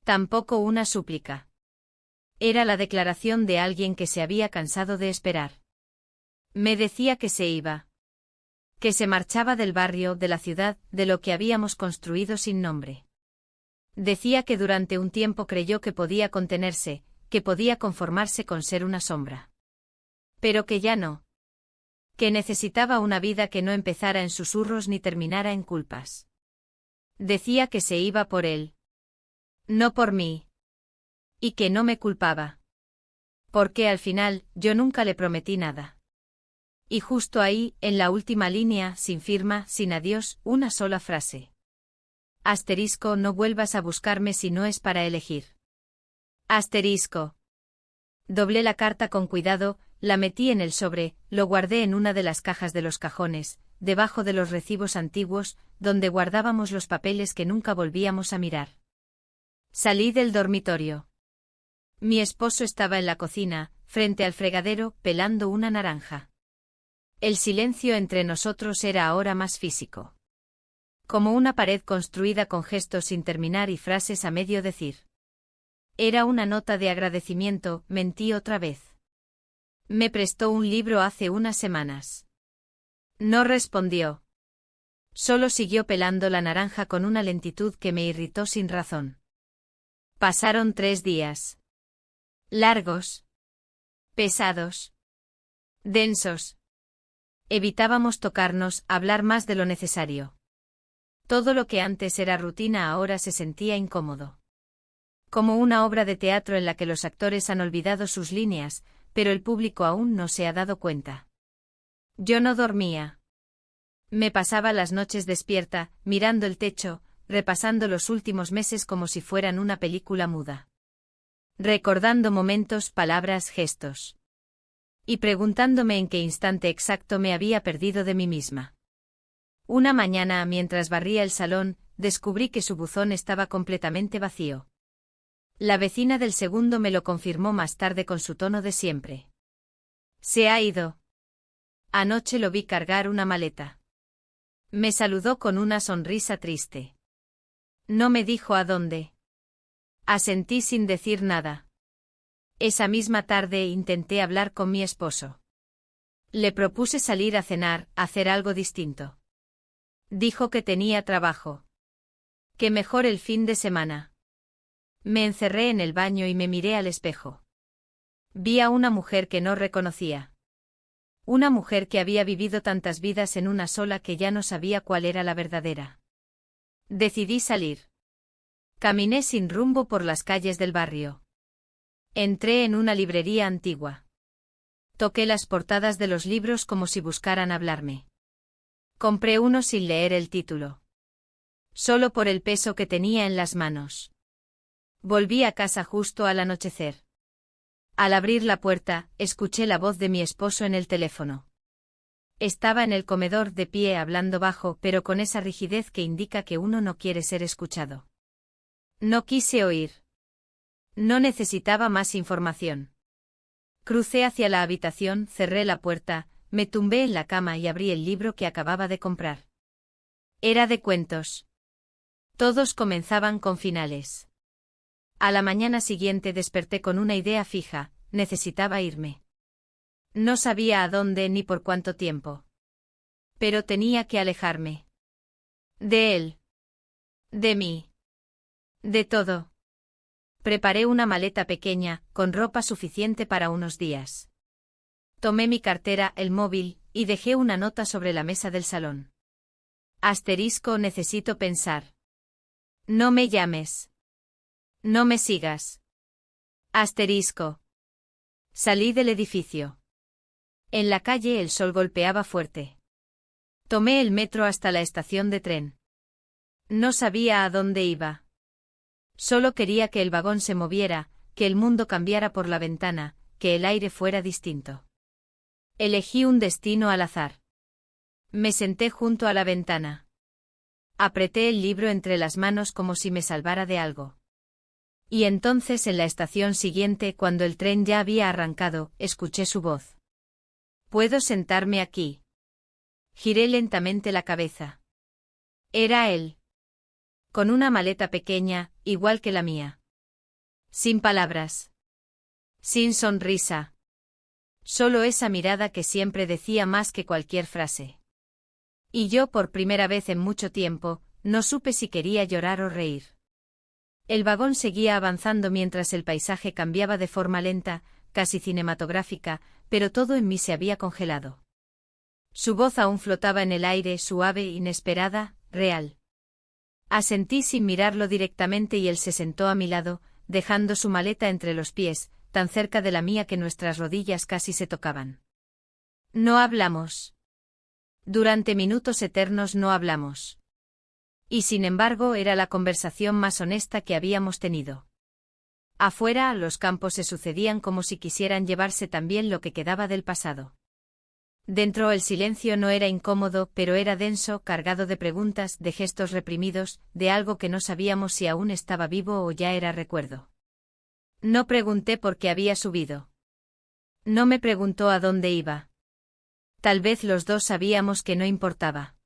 S1: Tampoco una súplica. Era la declaración de alguien que se había cansado de esperar. Me decía que se iba. Que se marchaba del barrio, de la ciudad, de lo que habíamos construido sin nombre. Decía que durante un tiempo creyó que podía contenerse, que podía conformarse con ser una sombra. Pero que ya no. Que necesitaba una vida que no empezara en susurros ni terminara en culpas. Decía que se iba por él. No por mí. Y que no me culpaba. Porque al final, yo nunca le prometí nada. Y justo ahí, en la última línea, sin firma, sin adiós, una sola frase. Asterisco, no vuelvas a buscarme si no es para elegir. Asterisco. Doblé la carta con cuidado, la metí en el sobre, lo guardé en una de las cajas de los cajones, debajo de los recibos antiguos, donde guardábamos los papeles que nunca volvíamos a mirar. Salí del dormitorio. Mi esposo estaba en la cocina, frente al fregadero, pelando una naranja. El silencio entre nosotros era ahora más físico. Como una pared construida con gestos sin terminar y frases a medio decir. Era una nota de agradecimiento, mentí otra vez. Me prestó un libro hace unas semanas. No respondió. Solo siguió pelando la naranja con una lentitud que me irritó sin razón. Pasaron 3 días. Largos. Pesados. Densos. Evitábamos tocarnos, hablar más de lo necesario. Todo lo que antes era rutina ahora se sentía incómodo. Como una obra de teatro en la que los actores han olvidado sus líneas, pero el público aún no se ha dado cuenta. Yo no dormía. Me pasaba las noches despierta, mirando el techo, repasando los últimos meses como si fueran una película muda. Recordando momentos, palabras, gestos. Y preguntándome en qué instante exacto me había perdido de mí misma. Una mañana, mientras barría el salón, descubrí que su buzón estaba completamente vacío. La vecina del segundo me lo confirmó más tarde con su tono de siempre. Se ha ido. Anoche lo vi cargar una maleta. Me saludó con una sonrisa triste. No me dijo a dónde. Asentí sin decir nada. Esa misma tarde intenté hablar con mi esposo. Le propuse salir a cenar, hacer algo distinto. Dijo que tenía trabajo. Que mejor el fin de semana. Me encerré en el baño y me miré al espejo. Vi a una mujer que no reconocía. Una mujer que había vivido tantas vidas en una sola que ya no sabía cuál era la verdadera. Decidí salir. Caminé sin rumbo por las calles del barrio. Entré en una librería antigua. Toqué las portadas de los libros como si buscaran hablarme. Compré uno sin leer el título. Solo por el peso que tenía en las manos. Volví a casa justo al anochecer. Al abrir la puerta, escuché la voz de mi esposo en el teléfono. Estaba en el comedor de pie hablando bajo, pero con esa rigidez que indica que uno no quiere ser escuchado. No quise oír. No necesitaba más información. Crucé hacia la habitación, cerré la puerta, me tumbé en la cama y abrí el libro que acababa de comprar. Era de cuentos. Todos comenzaban con finales. A la mañana siguiente desperté con una idea fija: necesitaba irme. No sabía a dónde ni por cuánto tiempo. Pero tenía que alejarme. De él. De mí. De todo. Preparé una maleta pequeña, con ropa suficiente para unos días. Tomé mi cartera, el móvil, y dejé una nota sobre la mesa del salón. Necesito pensar. No me llames. No me sigas. Salí del edificio. En la calle el sol golpeaba fuerte. Tomé el metro hasta la estación de tren. No sabía a dónde iba. Solo quería que el vagón se moviera, que el mundo cambiara por la ventana, que el aire fuera distinto. Elegí un destino al azar. Me senté junto a la ventana. Apreté el libro entre las manos como si me salvara de algo. Y entonces en la estación siguiente, cuando el tren ya había arrancado, escuché su voz. ¿Puedo sentarme aquí? Giré lentamente la cabeza. Era él. Con una maleta pequeña, igual que la mía. Sin palabras. Sin sonrisa. Solo esa mirada que siempre decía más que cualquier frase. Y yo, por primera vez en mucho tiempo, no supe si quería llorar o reír. El vagón seguía avanzando mientras el paisaje cambiaba de forma lenta, casi cinematográfica, pero todo en mí se había congelado. Su voz aún flotaba en el aire, suave, inesperada, real. Asentí sin mirarlo directamente y él se sentó a mi lado, dejando su maleta entre los pies, tan cerca de la mía que nuestras rodillas casi se tocaban. No hablamos. Durante minutos eternos no hablamos. Y sin embargo era la conversación más honesta que habíamos tenido. Afuera, los campos se sucedían como si quisieran llevarse también lo que quedaba del pasado. Dentro el silencio no era incómodo, pero era denso, cargado de preguntas, de gestos reprimidos, de algo que no sabíamos si aún estaba vivo o ya era recuerdo. No pregunté por qué había subido. No me preguntó a dónde iba. Tal vez los dos sabíamos que no importaba.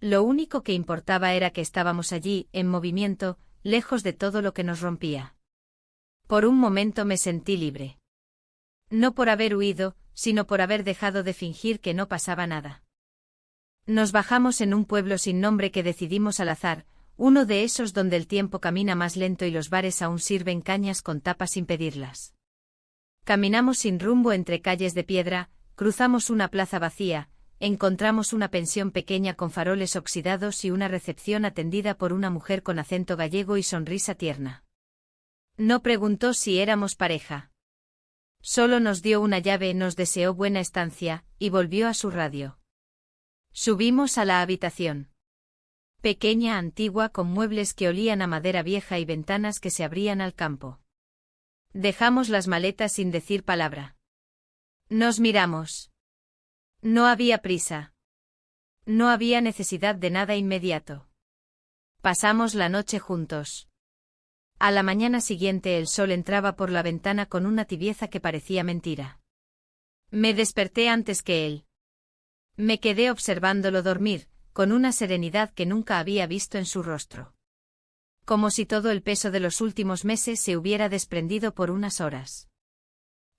S1: Lo único que importaba era que estábamos allí, en movimiento, lejos de todo lo que nos rompía. Por un momento me sentí libre. No por haber huido, sino por haber dejado de fingir que no pasaba nada. Nos bajamos en un pueblo sin nombre que decidimos al azar, uno de esos donde el tiempo camina más lento y los bares aún sirven cañas con tapas sin pedirlas. Caminamos sin rumbo entre calles de piedra, cruzamos una plaza vacía, encontramos una pensión pequeña con faroles oxidados y una recepción atendida por una mujer con acento gallego y sonrisa tierna. No preguntó si éramos pareja. Solo nos dio una llave, nos deseó buena estancia, y volvió a su radio. Subimos a la habitación. Pequeña, antigua, con muebles que olían a madera vieja y ventanas que se abrían al campo. Dejamos las maletas sin decir palabra. Nos miramos. No había prisa. No había necesidad de nada inmediato. Pasamos la noche juntos. A la mañana siguiente el sol entraba por la ventana con una tibieza que parecía mentira. Me desperté antes que él. Me quedé observándolo dormir, con una serenidad que nunca había visto en su rostro. Como si todo el peso de los últimos meses se hubiera desprendido por unas horas.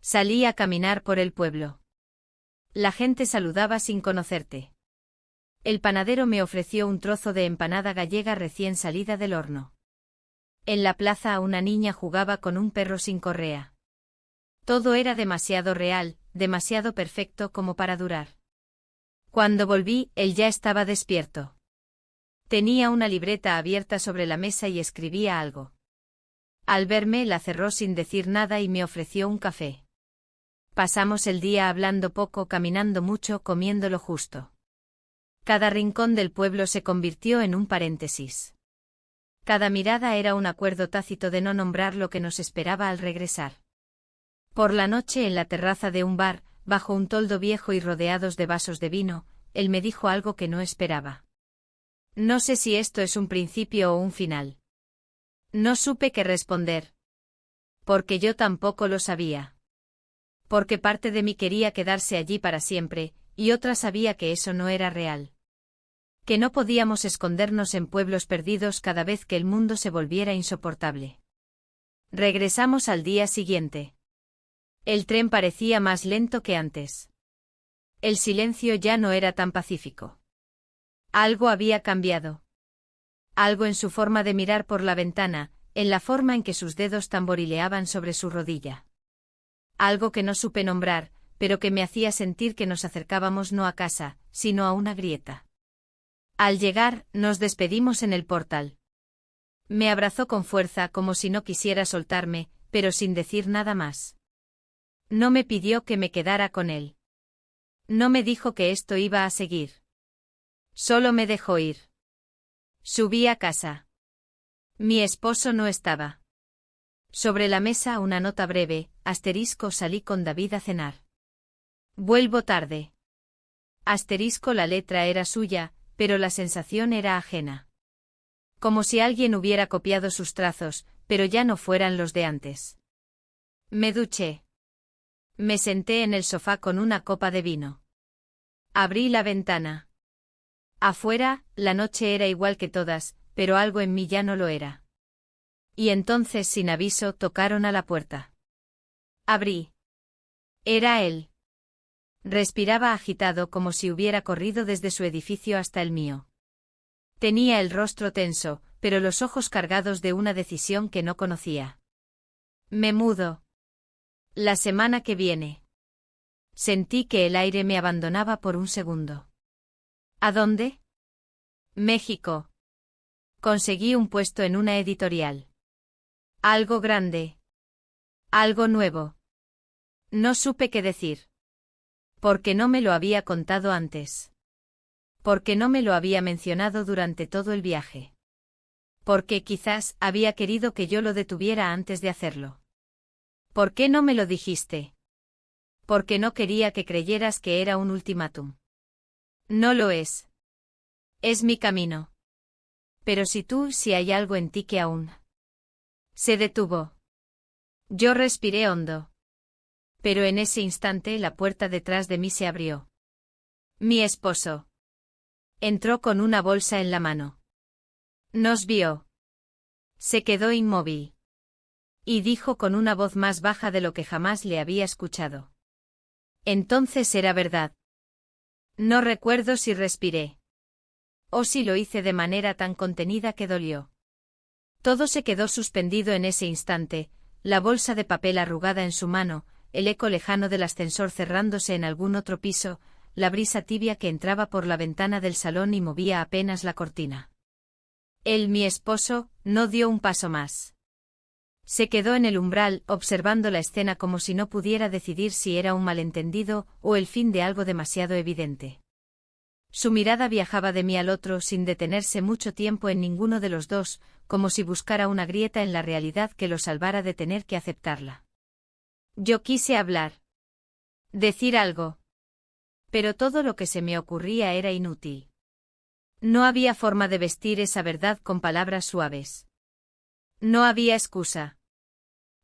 S1: Salí a caminar por el pueblo. La gente saludaba sin conocerte. El panadero me ofreció un trozo de empanada gallega recién salida del horno. En la plaza una niña jugaba con un perro sin correa. Todo era demasiado real, demasiado perfecto como para durar. Cuando volví, él ya estaba despierto. Tenía una libreta abierta sobre la mesa y escribía algo. Al verme, la cerró sin decir nada y me ofreció un café. Pasamos el día hablando poco, caminando mucho, comiendo lo justo. Cada rincón del pueblo se convirtió en un paréntesis. Cada mirada era un acuerdo tácito de no nombrar lo que nos esperaba al regresar. Por la noche, en la terraza de un bar, bajo un toldo viejo y rodeados de vasos de vino, él me dijo algo que no esperaba. No sé si esto es un principio o un final. No supe qué responder. Porque yo tampoco lo sabía. Porque parte de mí quería quedarse allí para siempre, y otra sabía que eso no era real. Que no podíamos escondernos en pueblos perdidos cada vez que el mundo se volviera insoportable. Regresamos al día siguiente. El tren parecía más lento que antes. El silencio ya no era tan pacífico. Algo había cambiado. Algo en su forma de mirar por la ventana, en la forma en que sus dedos tamborileaban sobre su rodilla. Algo que no supe nombrar, pero que me hacía sentir que nos acercábamos no a casa, sino a una grieta. Al llegar, nos despedimos en el portal. Me abrazó con fuerza como si no quisiera soltarme, pero sin decir nada más. No me pidió que me quedara con él. No me dijo que esto iba a seguir. Solo me dejó ir. Subí a casa. Mi esposo no estaba. Sobre la mesa una nota breve, asterisco salí con David a cenar. Vuelvo tarde. Asterisco la letra era suya, pero la sensación era ajena. Como si alguien hubiera copiado sus trazos, pero ya no fueran los de antes. Me duché. Me senté en el sofá con una copa de vino. Abrí la ventana. Afuera, la noche era igual que todas, pero algo en mí ya no lo era. Y entonces, sin aviso, tocaron a la puerta. Abrí. Era él. Respiraba agitado como si hubiera corrido desde su edificio hasta el mío. Tenía el rostro tenso, pero los ojos cargados de una decisión que no conocía. Me mudo. La semana que viene. Sentí que el aire me abandonaba por un segundo. ¿A dónde? México. Conseguí un puesto en una editorial. Algo grande. Algo nuevo. No supe qué decir. Porque no me lo había contado antes. Porque no me lo había mencionado durante todo el viaje. Porque quizás había querido que yo lo detuviera antes de hacerlo. ¿Por qué no me lo dijiste? Porque no quería que creyeras que era un ultimátum. No lo es. Es mi camino. Pero si hay algo en ti que aún. Se detuvo. Yo respiré hondo. Pero en ese instante la puerta detrás de mí se abrió. Mi esposo. Entró con una bolsa en la mano. Nos vio. Se quedó inmóvil. Y dijo con una voz más baja de lo que jamás le había escuchado. Entonces era verdad. No recuerdo si respiré. O si lo hice de manera tan contenida que dolió. Todo se quedó suspendido en ese instante, la bolsa de papel arrugada en su mano, el eco lejano del ascensor cerrándose en algún otro piso, la brisa tibia que entraba por la ventana del salón y movía apenas la cortina. Él, mi esposo, no dio un paso más. Se quedó en el umbral, observando la escena como si no pudiera decidir si era un malentendido o el fin de algo demasiado evidente. Su mirada viajaba de mí al otro sin detenerse mucho tiempo en ninguno de los dos, como si buscara una grieta en la realidad que lo salvara de tener que aceptarla. Yo quise hablar. Decir algo. Pero todo lo que se me ocurría era inútil. No había forma de vestir esa verdad con palabras suaves. No había excusa.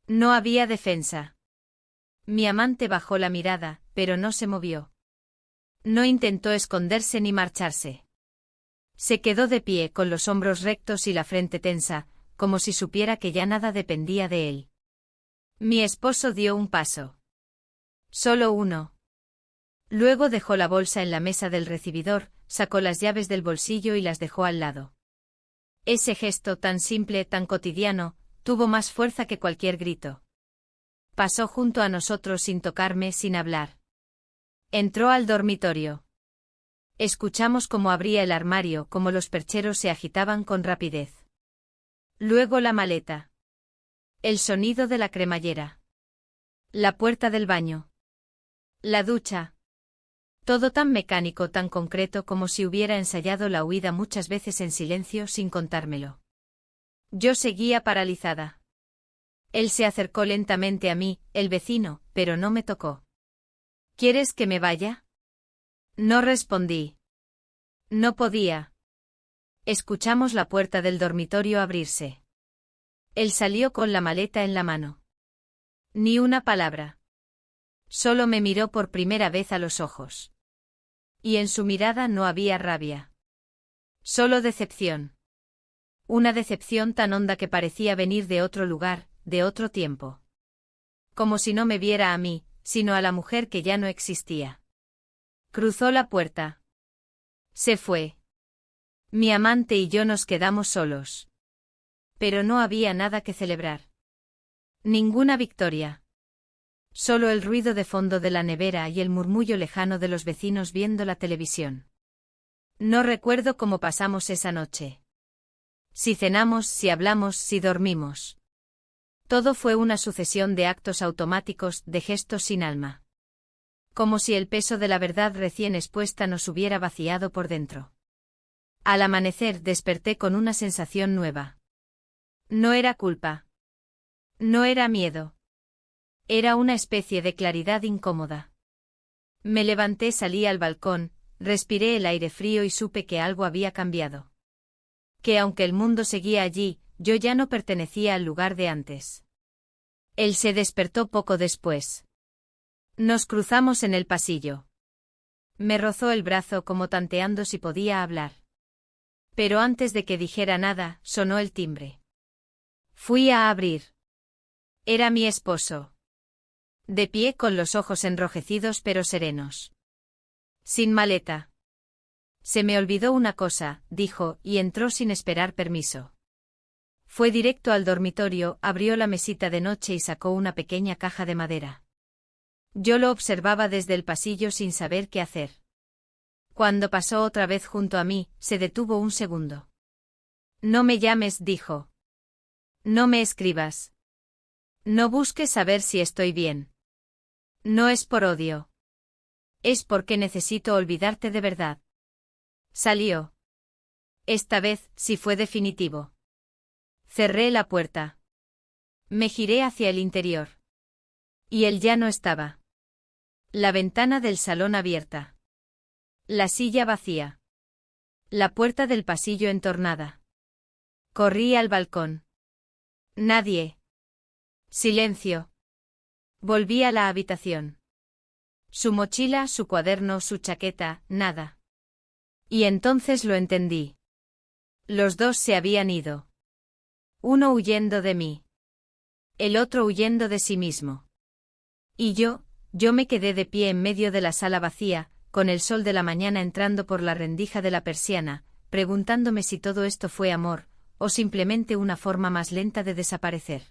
S1: No había defensa. Mi amante bajó la mirada, pero no se movió. No intentó esconderse ni marcharse. Se quedó de pie con los hombros rectos y la frente tensa, como si supiera que ya nada dependía de él. Mi esposo dio un paso. Solo uno. Luego dejó la bolsa en la mesa del recibidor, sacó las llaves del bolsillo y las dejó al lado. Ese gesto tan simple, tan cotidiano, tuvo más fuerza que cualquier grito. Pasó junto a nosotros sin tocarme, sin hablar. Entró al dormitorio. Escuchamos cómo abría el armario, cómo los percheros se agitaban con rapidez. Luego la maleta. El sonido de la cremallera. La puerta del baño. La ducha. Todo tan mecánico, tan concreto como si hubiera ensayado la huida muchas veces en silencio sin contármelo. Yo seguía paralizada. Él se acercó lentamente a mí, el vecino, pero no me tocó. ¿Quieres que me vaya? No respondí. No podía. Escuchamos la puerta del dormitorio abrirse. Él salió con la maleta en la mano. Ni una palabra. Solo me miró por primera vez a los ojos. Y en su mirada no había rabia. Solo decepción. Una decepción tan honda que parecía venir de otro lugar, de otro tiempo. Como si no me viera a mí, sino a la mujer que ya no existía. Cruzó la puerta. Se fue. Mi amante y yo nos quedamos solos. Pero no había nada que celebrar. Ninguna victoria. Solo el ruido de fondo de la nevera y el murmullo lejano de los vecinos viendo la televisión. No recuerdo cómo pasamos esa noche. Si cenamos, si hablamos, si dormimos. Todo fue una sucesión de actos automáticos, de gestos sin alma. Como si el peso de la verdad recién expuesta nos hubiera vaciado por dentro. Al amanecer desperté con una sensación nueva. No era culpa. No era miedo. Era una especie de claridad incómoda. Me levanté, salí al balcón, respiré el aire frío y supe que algo había cambiado. Que aunque el mundo seguía allí, yo ya no pertenecía al lugar de antes. Él se despertó poco después. Nos cruzamos en el pasillo. Me rozó el brazo como tanteando si podía hablar. Pero antes de que dijera nada, sonó el timbre. Fui a abrir. Era mi esposo. De pie con los ojos enrojecidos pero serenos. Sin maleta. Se me olvidó una cosa, dijo, y entró sin esperar permiso. Fue directo al dormitorio, abrió la mesita de noche y sacó una pequeña caja de madera. Yo lo observaba desde el pasillo sin saber qué hacer. Cuando pasó otra vez junto a mí, se detuvo un segundo. No me llames, dijo. No me escribas. No busques saber si estoy bien. No es por odio. Es porque necesito olvidarte de verdad. Salió. Esta vez, sí fue definitivo. Cerré la puerta. Me giré hacia el interior. Y él ya no estaba. La ventana del salón abierta. La silla vacía. La puerta del pasillo entornada. Corrí al balcón. Nadie. Silencio. Volví a la habitación. Su mochila, su cuaderno, su chaqueta, nada. Y entonces lo entendí. Los dos se habían ido. Uno huyendo de mí. El otro huyendo de sí mismo. Y yo me quedé de pie en medio de la sala vacía, con el sol de la mañana entrando por la rendija de la persiana, preguntándome si todo esto fue amor, o simplemente una forma más lenta de desaparecer.